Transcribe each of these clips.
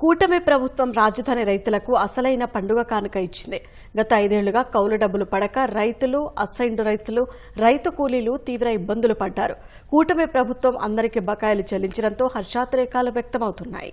కూటమి ప్రభుత్వం రాజధాని రైతులకు అసలైన పండుగ కానుక ఇచ్చింది. గత 5 ఏళ్లుగా కౌలు డబ్బులు పడక రైతులు, అసైన్డ్ రైతులు, రైతు కూలీలు తీవ్ర ఇబ్బందులు పడ్డారు. కూటమి ప్రభుత్వం అందరికీ బకాయిలు చెల్లించడంతో హర్షాతిరేకాలు వ్యక్తమవుతున్నాయి.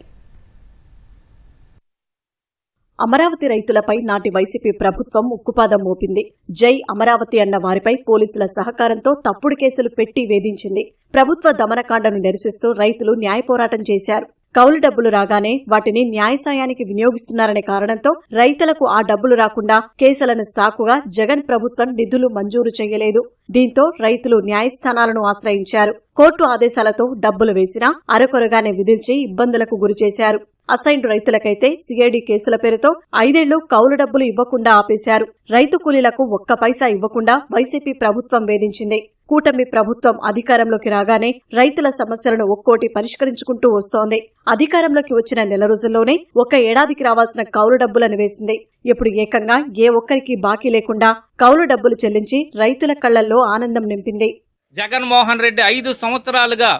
అమరావతి రైతులపై నాటి వైసీపీ ప్రభుత్వం ఉక్కుపాదం మోపింది. జై అమరావతి అన్న వారిపై పోలీసుల సహకారంతో తప్పుడు కేసులు పెట్టి వేధించింది. ప్రభుత్వ దమనకాండను నిరసిస్తూ రైతులు న్యాయ పోరాటం చేశారు. కౌలు డబ్బులు రాగానే వాటిని న్యాయ సాయానికి వినియోగిస్తున్నారనే కారణంతో రైతులకు ఆ డబ్బులు రాకుండా కేసులను సాకుగా జగన్ ప్రభుత్వం నిధులు మంజూరు చేయలేదు. దీంతో రైతులు న్యాయస్థానాలను ఆశ్రయించారు. కోర్టు ఆదేశాలతో డబ్బులు వేసినా అరకొరగానే విధించి ఇబ్బందులకు గురిచేశారు. అసైన్డ్ రైతులకైతే సిఐడి కేసుల పేరుతో 5 ఏళ్లు కౌలు డబ్బులు ఇవ్వకుండా ఆపేశారు. రైతు కూలీలకు ఒక్క పైసా ఇవ్వకుండా వైసీపీ ప్రభుత్వం వేధించింది. కూటమి ప్రభుత్వం అధికారంలోకి రాగానే రైతుల సమస్యలను ఒక్కోటి పరిష్కరించుకుంటూ వస్తోంది. అధికారంలోకి వచ్చిన నెల రోజుల్లోనే ఒక ఏడాదికి రావాల్సిన కౌలు డబ్బులను వేసింది. ఇప్పుడు ఏకంగా ఏ ఒక్కరికి బాకీ లేకుండా కౌలు డబ్బులు చెల్లించి రైతుల కళ్లల్లో ఆనందం నింపింది. జగన్మోహన్ రెడ్డి 5 సంవత్సరాలుగా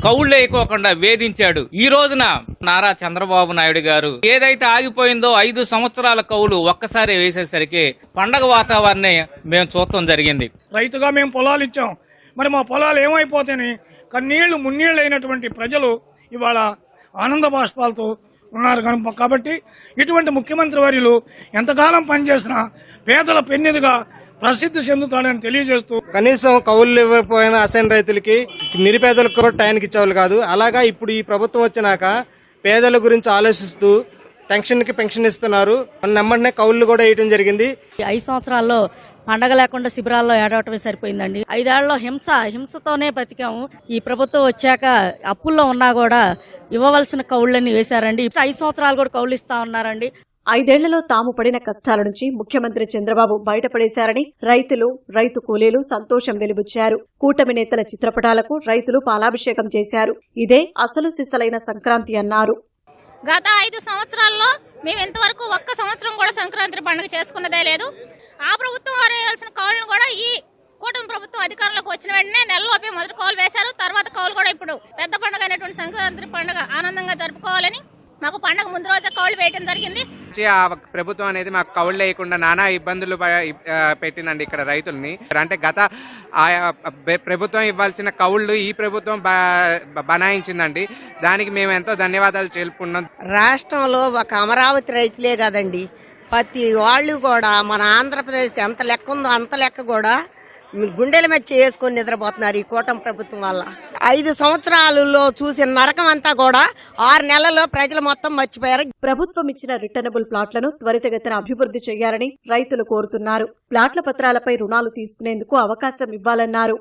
కౌళ్లు వేయకోకుండా వేధించాడు. ఈ రోజున నారా చంద్రబాబు నాయుడు గారు ఏదైతే ఆగిపోయిందో 5 సంవత్సరాల కౌలు ఒక్కసారి వేసేసరికి పండగ వాతావరణం మేము చూడటం జరిగింది. రైతుగా మేము పొలాలు ఇచ్చాం, మరి మా పొలాలు ఏమైపోతాయని కన్నీళ్లు మున్నీళ్లు అయినటువంటి ప్రజలు ఇవాళ ఆనంద బాష్పాలతో ఉన్నారు. కాబట్టి ఇటువంటి ముఖ్యమంత్రి వర్యులు ఎంతకాలం పనిచేసినా పేదల పెన్నిదిగా ప్రసిద్ధి చెందుతాడని తెలియజేస్తూ, కనీసం కౌలు ఇవ్వకపోయిన అసైన్ రైతులకి, నిరుపేదలకు కూడా టైంకి ఇచ్చేవాళ్ళు కాదు. అలాగా ఇప్పుడు ఈ ప్రభుత్వం వచ్చినాక పేదల గురించి ఆలోచిస్తూ పెన్షన్కి పెన్షన్ ఇస్తున్నారు. నెమ్మడినే కౌలు కూడా వేయడం జరిగింది. 5 సంవత్సరాల్లో పండగ లేకుండా శిబిరాల్లో ఏడవటమే సరిపోయిందండి. 5 ఏళ్లలో హింసతోనే బతికాము. ఈ ప్రభుత్వం వచ్చాక అప్పుల్లో ఉన్నా కూడా ఇవ్వవలసిన కౌళ్ళని వేశారండి. 5 సంవత్సరాలు కూడా కౌలు ఇస్తా ఉన్నారండి. 5 ఏళ్లలో తాము పడిన కష్టాల నుంచి ముఖ్యమంత్రి చంద్రబాబు బయటపడేశారని రైతులు, రైతు కూలీలు సంతోషం వెలిబుచ్చారు. కూటమి నేతల చిత్రపటాలకు రైతులు పాలాభిషేకం చేశారు. ఇదే అసలు సిసలైన సంక్రాంతి అన్నారు. గత 5 సంవత్సరాల్లో మేము ఇంతవరకు ఒక్క సంవత్సరం కూడా సంక్రాంతి పండుగ చేసుకున్నదే లేదు. ఆ ప్రభుత్వం వారు వేయాల్సిన కౌలును కూడా ఈ కూటమి ప్రభుత్వం అధికారంలోకి వచ్చిన వెంటనే నెలలోపే మొదటి కౌలు వేశారు. తర్వాత కౌలు కూడా ఇప్పుడు పెద్ద పండుగ అయినటువంటి సంక్రాంతి పండుగ ఆనందంగా జరుపుకోవాలని మాకు పండుగ ముందు రోజే కౌలు వేయడం జరిగింది. ఆ ప్రభుత్వం అనేది మాకు కౌలు లేకుండా నానా ఇబ్బందులు పెట్టిందండి ఇక్కడ రైతుల్ని. అంటే గత ప్రభుత్వం ఇవ్వాల్సిన కౌళ్ళు ఈ ప్రభుత్వం బనాయించిందండి. దానికి మేము ఎంతో ధన్యవాదాలు తెలుపుకున్నాం. రాష్ట్రంలో ఒక అమరావతి రైతులే కదండి, ప్రతి వాళ్ళు కూడా మన ఆంధ్రప్రదేశ్ ఎంత లెక్క ఉందో అంత లెక్క కూడా గుండెల మీద చేసుకుని నిద్రపోతున్నారు ఈ కూటమి ప్రభుత్వం వల్ల. 5 సంవత్సరాలలో చూసిన నరకం అంతా కూడా 6 నెలల్లో ప్రజలు మొత్తం మర్చిపోయారు. ప్రభుత్వం ఇచ్చిన రిటర్నబుల్ ప్లాట్లను త్వరితగతిన అభివృద్ధి చేయాలని రైతులు కోరుతున్నారు. ప్లాట్ల పత్రాలపై రుణాలు తీసుకునేందుకు అవకాశం ఇవ్వాలన్నారు.